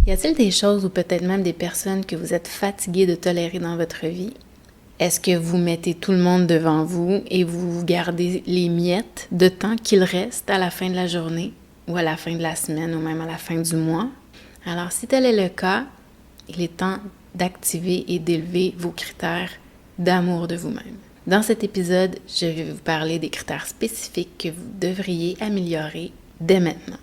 Y a-t-il des choses ou peut-être même des personnes que vous êtes fatigué de tolérer dans votre vie? Est-ce que vous mettez tout le monde devant vous et vous gardez les miettes de temps qu'il reste à la fin de la journée ou à la fin de la semaine ou même à la fin du mois? Alors, si tel est le cas, il est temps d'activer et d'élever vos critères d'amour de vous-même. Dans cet épisode, je vais vous parler des critères spécifiques que vous devriez améliorer dès maintenant.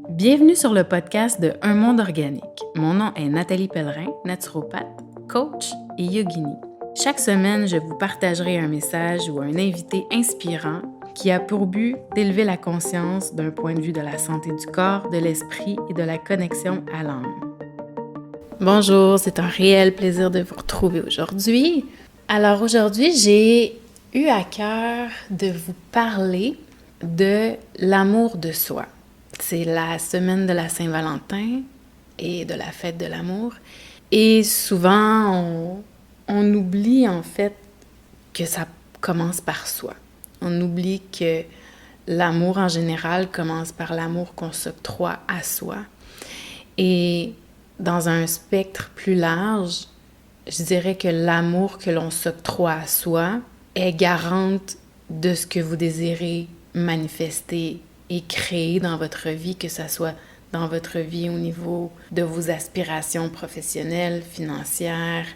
Bienvenue sur le podcast de Un monde organique. Mon nom est Nathalie Pellerin, naturopathe, coach et yogini. Chaque semaine, je vous partagerai un message ou un invité inspirant qui a pour but d'élever la conscience d'un point de vue de la santé du corps, de l'esprit et de la connexion à l'âme. Bonjour, c'est un réel plaisir de vous retrouver aujourd'hui. Alors aujourd'hui, j'ai eu à cœur de vous parler de l'amour de soi. C'est la semaine de la Saint-Valentin et de la fête de l'amour. Et souvent, on oublie en fait que ça commence par soi. On oublie que l'amour en général commence par l'amour qu'on s'octroie à soi. Et dans un spectre plus large, je dirais que l'amour que l'on s'octroie à soi est garante de ce que vous désirez manifester et créer dans votre vie, que ce soit dans votre vie au niveau de vos aspirations professionnelles, financières,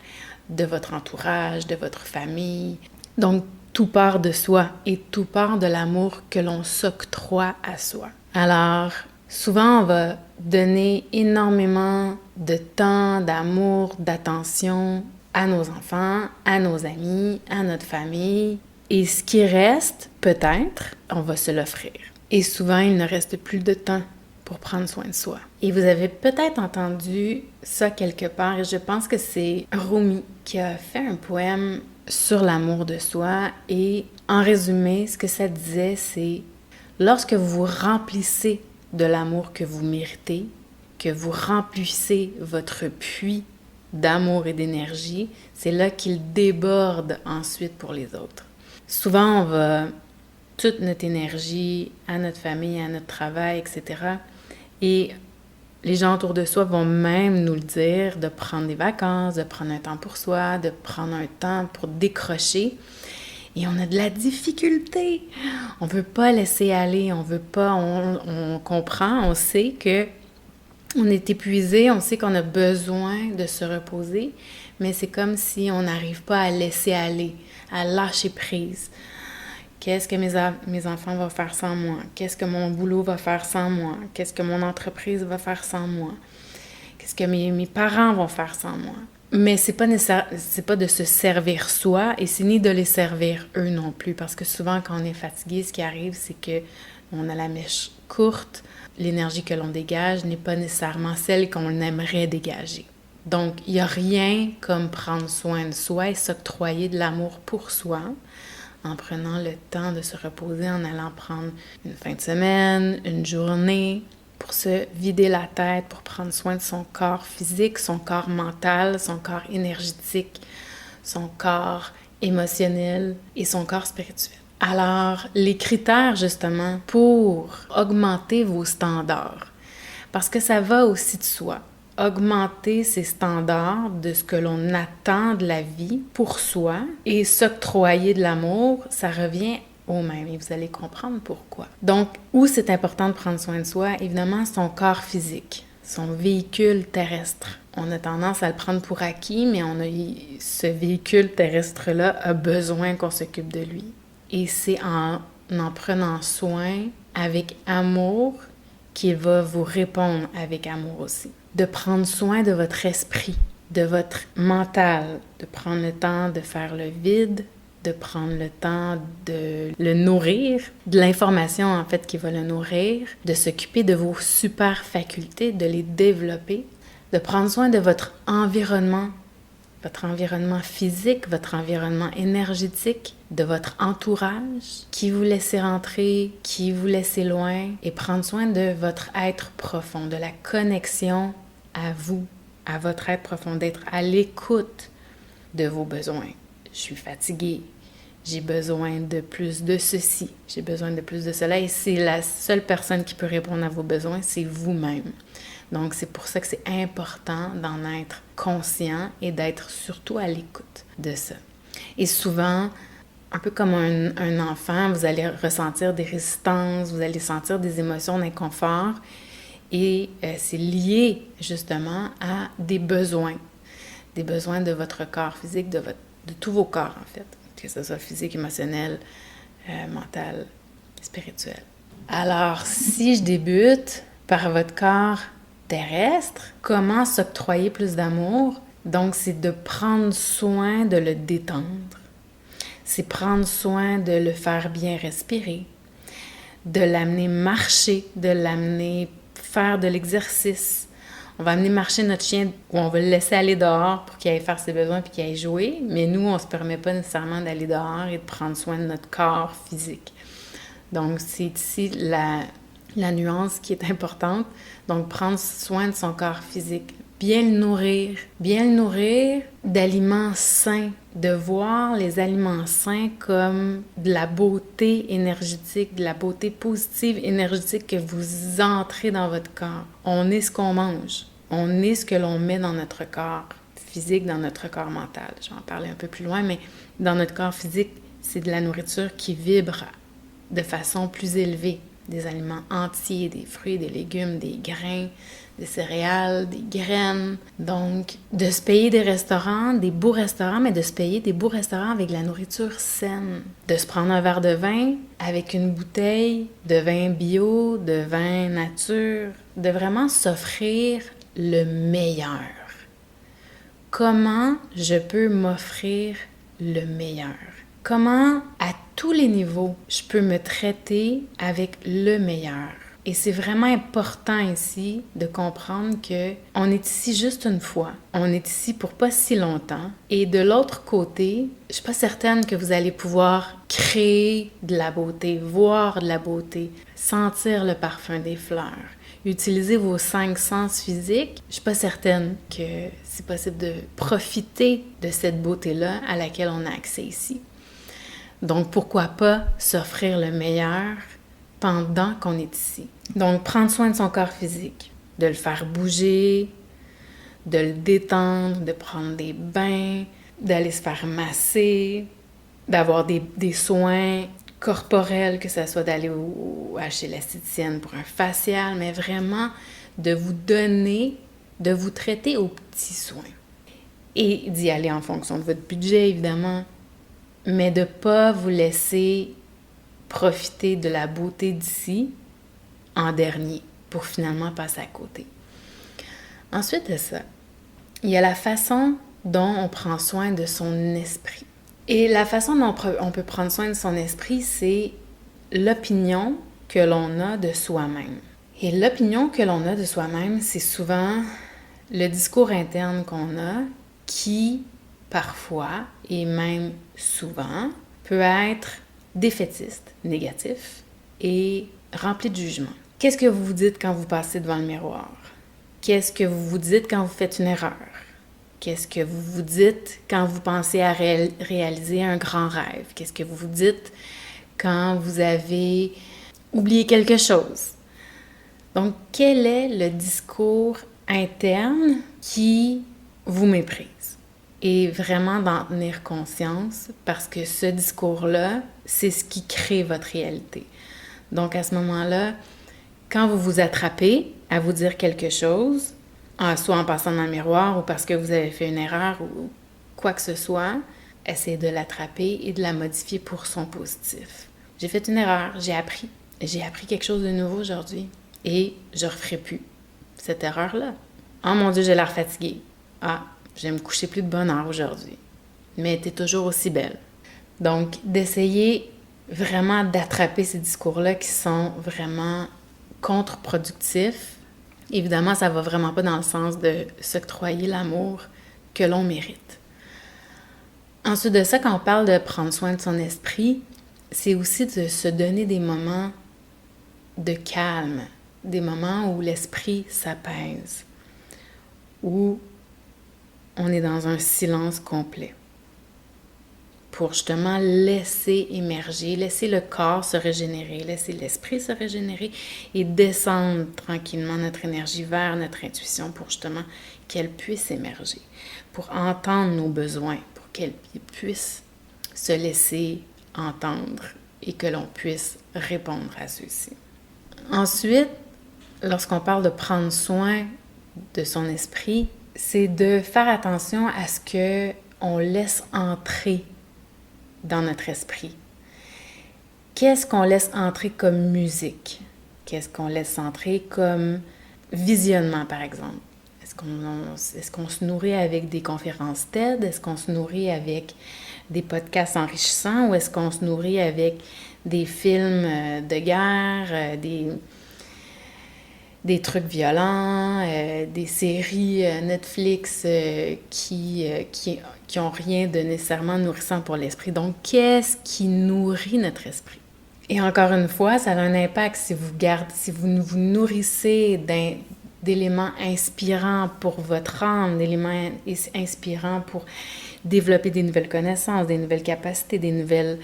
de votre entourage, de votre famille. Donc, tout part de soi et tout part de l'amour que l'on s'octroie à soi. Alors, souvent, on va donner énormément de temps, d'amour, d'attention à nos enfants, à nos amis, à notre famille. Et ce qui reste, peut-être, on va se l'offrir. Et souvent, il ne reste plus de temps pour prendre soin de soi. Et vous avez peut-être entendu ça quelque part, et je pense que c'est Rumi qui a fait un poème sur l'amour de soi. Et en résumé, ce que ça disait, c'est lorsque vous vous remplissez de l'amour que vous méritez, que vous remplissez votre puits d'amour et d'énergie, c'est là qu'il déborde ensuite pour les autres. Souvent, on va toute notre énergie à notre famille, à notre travail, etc. Et les gens autour de soi vont même nous le dire, de prendre des vacances, de prendre un temps pour soi, de prendre un temps pour décrocher. Et on a de la difficulté. On veut pas laisser aller, on veut pas, on comprend, on sait que on est épuisé, on sait qu'on a besoin de se reposer, mais c'est comme si on n'arrive pas à laisser aller, à lâcher prise. Qu'est-ce que mes enfants vont faire sans moi? Qu'est-ce que mon boulot va faire sans moi? Qu'est-ce que mon entreprise va faire sans moi? Qu'est-ce que mes parents vont faire sans moi? Mais c'est pas de se servir soi et c'est ni de les servir eux non plus. Parce que souvent, quand on est fatigué, ce qui arrive, c'est que on a la mèche courte. L'énergie que l'on dégage n'est pas nécessairement celle qu'on aimerait dégager. Donc, il n'y a rien comme prendre soin de soi et s'octroyer de l'amour pour soi, en prenant le temps de se reposer, en allant prendre une fin de semaine, une journée, pour se vider la tête, pour prendre soin de son corps physique, son corps mental, son corps énergétique, son corps émotionnel et son corps spirituel. Alors, les critères, justement, pour augmenter vos standards, parce que ça va aussi de soi. Augmenter ses standards de ce que l'on attend de la vie pour soi et s'octroyer de l'amour, ça revient au même et vous allez comprendre pourquoi. Donc, où c'est important de prendre soin de soi, évidemment, son corps physique, son véhicule terrestre. On a tendance à le prendre pour acquis, mais ce véhicule terrestre-là a besoin qu'on s'occupe de lui. Et c'est en prenant soin avec amour qu'il va vous répondre avec amour aussi. De prendre soin de votre esprit, de votre mental, de prendre le temps de faire le vide, de prendre le temps de le nourrir, de l'information en fait qui va le nourrir, de s'occuper de vos super facultés, de les développer, de prendre soin de votre environnement physique, votre environnement énergétique, de votre entourage, qui vous laissez rentrer, qui vous laissez loin, et prendre soin de votre être profond, de la connexion à vous, à votre être profond, d'être à l'écoute de vos besoins. Je suis fatiguée, j'ai besoin de plus de ceci, j'ai besoin de plus de cela, et c'est la seule personne qui peut répondre à vos besoins, c'est vous-même. Donc, c'est pour ça que c'est important d'en être conscient et d'être surtout à l'écoute de ça. Et souvent, un peu comme un enfant, vous allez ressentir des résistances, vous allez sentir des émotions d'inconfort et c'est lié justement à des besoins de votre corps physique, de tous vos corps en fait, que ce soit physique, émotionnel, mental, spirituel. Alors, si je débute par votre corps terrestre, comment s'octroyer plus d'amour? Donc, c'est de prendre soin de le détendre. C'est prendre soin de le faire bien respirer, de l'amener marcher, de l'amener faire de l'exercice. On va amener marcher notre chien ou on va le laisser aller dehors pour qu'il aille faire ses besoins puis qu'il aille jouer, mais nous, on ne se permet pas nécessairement d'aller dehors et de prendre soin de notre corps physique. Donc, c'est ici la nuance qui est importante. Donc, prendre soin de son corps physique. Bien le nourrir d'aliments sains, de voir les aliments sains comme de la beauté énergétique, de la beauté positive énergétique que vous entrez dans votre corps. On est ce qu'on mange, on est ce que l'on met dans notre corps physique, dans notre corps mental. Je vais en parler un peu plus loin, mais dans notre corps physique, c'est de la nourriture qui vibre de façon plus élevée. Des aliments entiers, des fruits, des légumes, des grains, des céréales, des graines. Donc, de se payer des restaurants, des beaux restaurants, mais de se payer des beaux restaurants avec de la nourriture saine. De se prendre un verre de vin avec une bouteille de vin bio, de vin nature. De vraiment s'offrir le meilleur. Comment je peux m'offrir le meilleur? Comment, à tous les niveaux, je peux me traiter avec le meilleur? Et c'est vraiment important ici de comprendre que on est ici juste une fois. On est ici pour pas si longtemps. Et de l'autre côté, je suis pas certaine que vous allez pouvoir créer de la beauté, voir de la beauté, sentir le parfum des fleurs, utiliser vos 5 sens physiques. Je suis pas certaine que c'est possible de profiter de cette beauté-là à laquelle on a accès ici. Donc, pourquoi pas s'offrir le meilleur pendant qu'on est ici? Donc, prendre soin de son corps physique, de le faire bouger, de le détendre, de prendre des bains, d'aller se faire masser, d'avoir des soins corporels, que ce soit d'aller chez l'esthéticienne pour un facial, mais vraiment de vous donner, de vous traiter aux petits soins. Et d'y aller en fonction de votre budget, évidemment, mais de ne pas vous laisser profiter de la beauté d'ici en dernier pour finalement passer à côté. Ensuite de ça, il y a la façon dont on prend soin de son esprit. Et la façon dont on peut prendre soin de son esprit, c'est l'opinion que l'on a de soi-même. Et l'opinion que l'on a de soi-même, c'est souvent le discours interne qu'on a qui, parfois, et même souvent, peut être défaitiste, négatif et rempli de jugement. Qu'est-ce que vous vous dites quand vous passez devant le miroir? Qu'est-ce que vous vous dites quand vous faites une erreur? Qu'est-ce que vous vous dites quand vous pensez à réaliser un grand rêve? Qu'est-ce que vous vous dites quand vous avez oublié quelque chose? Donc, quel est le discours interne qui vous méprise? Et vraiment d'en tenir conscience parce que ce discours-là, c'est ce qui crée votre réalité. Donc, à ce moment-là, quand vous vous attrapez à vous dire quelque chose, soit en passant dans le miroir ou parce que vous avez fait une erreur ou quoi que ce soit, essayez de l'attraper et de la modifier pour son positif. J'ai fait une erreur, j'ai appris quelque chose de nouveau aujourd'hui et je ne referai plus cette erreur-là. Oh mon Dieu, j'ai l'air fatiguée. Ah, je vais me coucher plus de bonne heure aujourd'hui. Mais tu es toujours aussi belle. Donc, d'essayer vraiment d'attraper ces discours-là qui sont vraiment contre-productifs. Évidemment, ça va vraiment pas dans le sens de s'octroyer l'amour que l'on mérite. Ensuite de ça, quand on parle de prendre soin de son esprit, c'est aussi de se donner des moments de calme, des moments où l'esprit s'apaise, où on est dans un silence complet. pour justement laisser émerger, laisser le corps se régénérer, laisser l'esprit se régénérer et descendre tranquillement notre énergie vers notre intuition pour justement qu'elle puisse émerger, pour entendre nos besoins, pour qu'elle puisse se laisser entendre et que l'on puisse répondre à ceux-ci. Ensuite, lorsqu'on parle de prendre soin de son esprit, c'est de faire attention à ce qu'on laisse entrer dans notre esprit. Qu'est-ce qu'on laisse entrer comme musique? Qu'est-ce qu'on laisse entrer comme visionnement, par exemple? Est-ce qu'on se nourrit avec des conférences TED? Est-ce qu'on se nourrit avec des podcasts enrichissants? Ou est-ce qu'on se nourrit avec des films de guerre, des trucs violents, des séries Netflix qui ont rien de nécessairement nourrissant pour l'esprit. Donc, qu'est-ce qui nourrit notre esprit? Et encore une fois, ça a un impact si vous vous nourrissez d'éléments inspirants pour votre âme, d'éléments inspirants pour développer des nouvelles connaissances, des nouvelles capacités, des nouvelles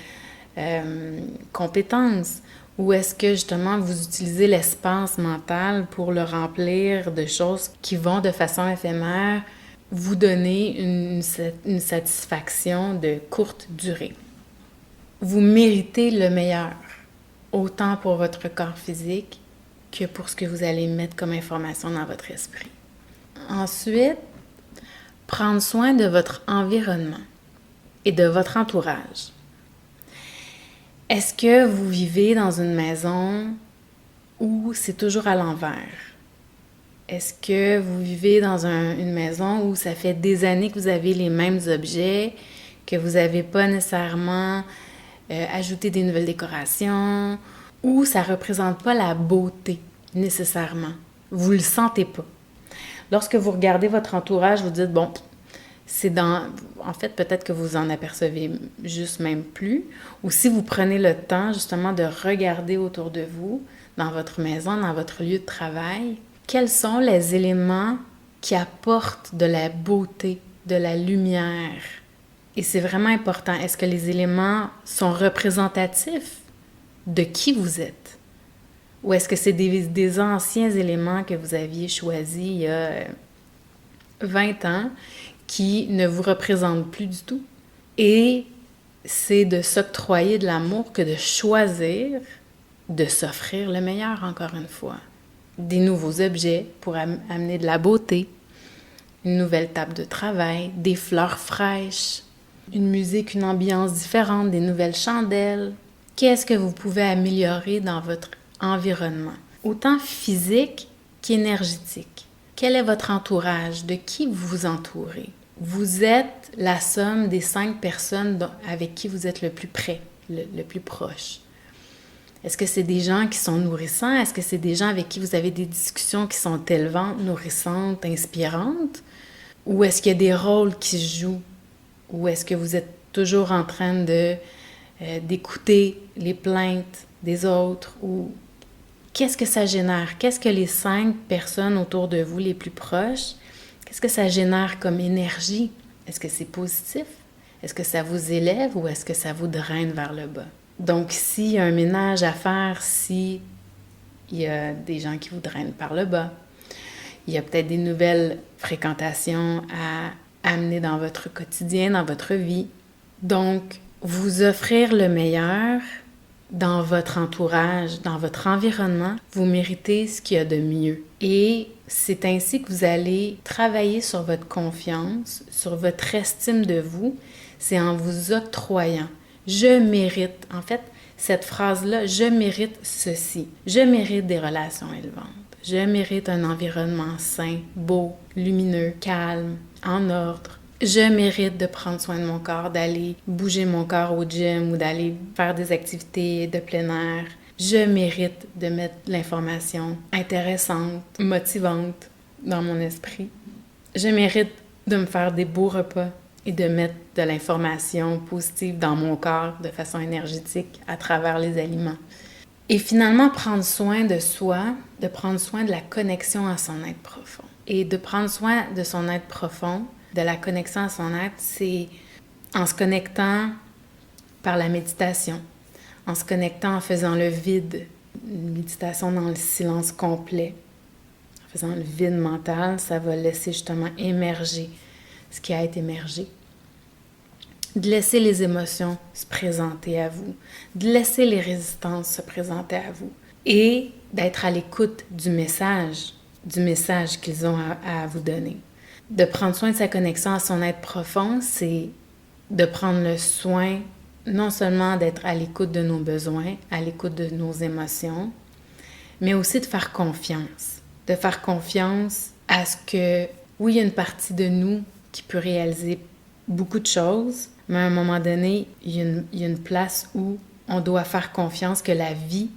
compétences. Ou est-ce que justement vous utilisez l'espace mental pour le remplir de choses qui vont de façon éphémère vous donner une satisfaction de courte durée? Vous méritez le meilleur, autant pour votre corps physique que pour ce que vous allez mettre comme information dans votre esprit. Ensuite, prendre soin de votre environnement et de votre entourage. Est-ce que vous vivez dans une maison où c'est toujours à l'envers? Est-ce que vous vivez dans une maison où ça fait des années que vous avez les mêmes objets, que vous n'avez pas nécessairement ajouté des nouvelles décorations, où ça ne représente pas la beauté nécessairement? Vous ne le sentez pas. Lorsque vous regardez votre entourage, vous dites, bon, en fait, peut-être que vous en apercevez juste même plus. Ou si vous prenez le temps, justement, de regarder autour de vous, dans votre maison, dans votre lieu de travail, quels sont les éléments qui apportent de la beauté, de la lumière. Et c'est vraiment important. Est-ce que les éléments sont représentatifs de qui vous êtes? Ou est-ce que c'est des anciens éléments que vous aviez choisis il y a 20 ans qui ne vous représentent plus du tout? Et c'est de s'octroyer de l'amour que de choisir de s'offrir le meilleur, encore une fois. Des nouveaux objets pour amener de la beauté, une nouvelle table de travail, des fleurs fraîches, une musique, une ambiance différente, des nouvelles chandelles. Qu'est-ce que vous pouvez améliorer dans votre environnement, autant physique qu'énergétique? Quel est votre entourage? De qui vous vous entourez? Vous êtes la somme des 5 personnes avec qui vous êtes le plus près, le plus proche. Est-ce que c'est des gens qui sont nourrissants? Est-ce que c'est des gens avec qui vous avez des discussions qui sont élevantes, nourrissantes, inspirantes? Ou est-ce qu'il y a des rôles qui se jouent? Ou est-ce que vous êtes toujours en train d'écouter les plaintes des autres? Ou qu'est-ce que ça génère? Qu'est-ce que les 5 personnes autour de vous les plus proches, qu'est-ce que ça génère comme énergie? Est-ce que c'est positif? Est-ce que ça vous élève ou est-ce que ça vous draine vers le bas? Donc, s'il y a un ménage à faire, s'il y a des gens qui vous drainent par le bas, il y a peut-être des nouvelles fréquentations à amener dans votre quotidien, dans votre vie. Donc, vous offrir le meilleur dans votre entourage, dans votre environnement, vous méritez ce qu'il y a de mieux. Et c'est ainsi que vous allez travailler sur votre confiance, sur votre estime de vous. C'est en vous octroyant. Je mérite, en fait, cette phrase-là, je mérite ceci. Je mérite des relations élevantes. Je mérite un environnement sain, beau, lumineux, calme, en ordre. Je mérite de prendre soin de mon corps, d'aller bouger mon corps au gym ou d'aller faire des activités de plein air. Je mérite de mettre l'information intéressante, motivante dans mon esprit. Je mérite de me faire des beaux repas et de mettre de l'information positive dans mon corps de façon énergétique à travers les aliments. Et finalement, prendre soin de soi, de prendre soin de la connexion à son être profond. Et de prendre soin de son être profond, de la connexion à son être, c'est en se connectant par la méditation, en se connectant, en faisant le vide, une méditation dans le silence complet. En faisant le vide mental, ça va laisser justement émerger ce qui a été émergé. De laisser les émotions se présenter à vous, de laisser les résistances se présenter à vous et d'être à l'écoute du message qu'ils ont à vous donner. De prendre soin de sa connexion à son être profond, c'est de prendre le soin non seulement d'être à l'écoute de nos besoins, à l'écoute de nos émotions, mais aussi de faire confiance. De faire confiance à ce que, oui, il y a une partie de nous qui peut réaliser beaucoup de choses, mais à un moment donné, il y a une place où on doit faire confiance que la vie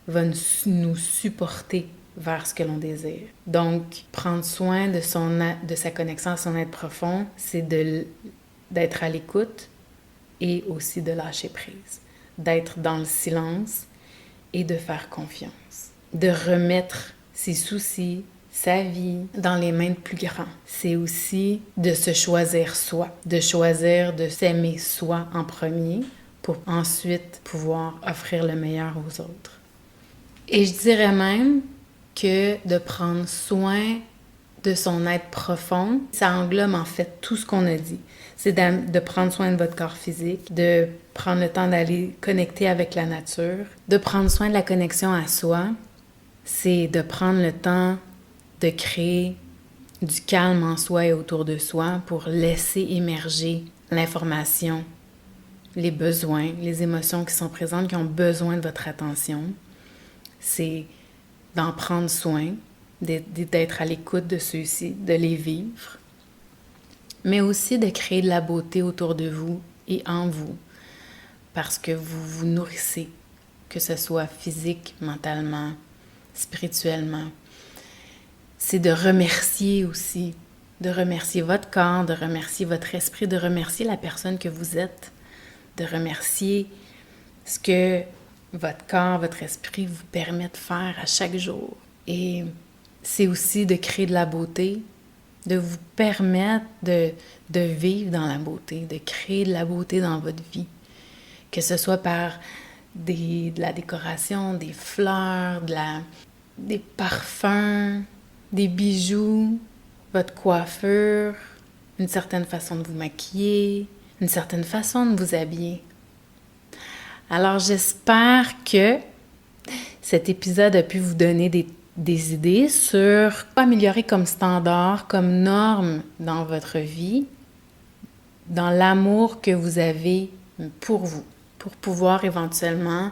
va nous supporter vers ce que l'on désire. Donc, prendre soin de sa connexion à son être profond, c'est d'être à l'écoute et aussi de lâcher prise, d'être dans le silence et de faire confiance, de remettre ses soucis, sa vie dans les mains de plus grands. C'est aussi de se choisir soi, de choisir de s'aimer soi en premier pour ensuite pouvoir offrir le meilleur aux autres. Et je dirais même que de prendre soin de son être profond, ça englobe en fait tout ce qu'on a dit. C'est de prendre soin de votre corps physique, de prendre le temps d'aller connecter avec la nature, de prendre soin de la connexion à soi. C'est de prendre le temps de créer du calme en soi et autour de soi pour laisser émerger l'information, les besoins, les émotions qui sont présentes, qui ont besoin de votre attention. C'est d'en prendre soin, d'être à l'écoute de ceux-ci, de les vivre, mais aussi de créer de la beauté autour de vous et en vous, parce que vous vous nourrissez, que ce soit physique, mentalement, spirituellement. C'est de remercier aussi, de remercier votre corps, de remercier votre esprit, de remercier la personne que vous êtes, de remercier ce que votre corps, votre esprit vous permet de faire à chaque jour. Et c'est aussi de créer de la beauté, de vous permettre de vivre dans la beauté, de créer de la beauté dans votre vie. Que ce soit par de la décoration, des fleurs, des parfums, des bijoux, votre coiffure, une certaine façon de vous maquiller, une certaine façon de vous habiller. Alors j'espère que cet épisode a pu vous donner des idées sur quoi améliorer comme standard, comme norme dans votre vie, dans l'amour que vous avez pour vous, pour pouvoir éventuellement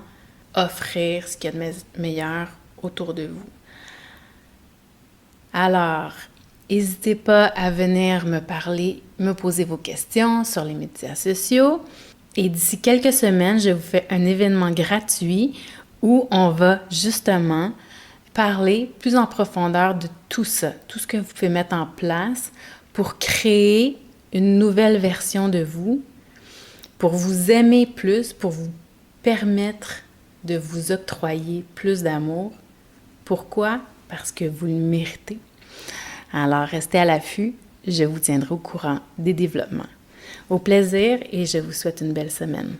offrir ce qu'il y a de meilleur autour de vous. Alors, n'hésitez pas à venir me parler, me poser vos questions sur les médias sociaux. Et d'ici quelques semaines, je vous fais un événement gratuit où on va justement parler plus en profondeur de tout ça, tout ce que vous pouvez mettre en place pour créer une nouvelle version de vous, pour vous aimer plus, pour vous permettre de vous octroyer plus d'amour. Pourquoi? Parce que vous le méritez. Alors, restez à l'affût, je vous tiendrai au courant des développements. Au plaisir et je vous souhaite une belle semaine.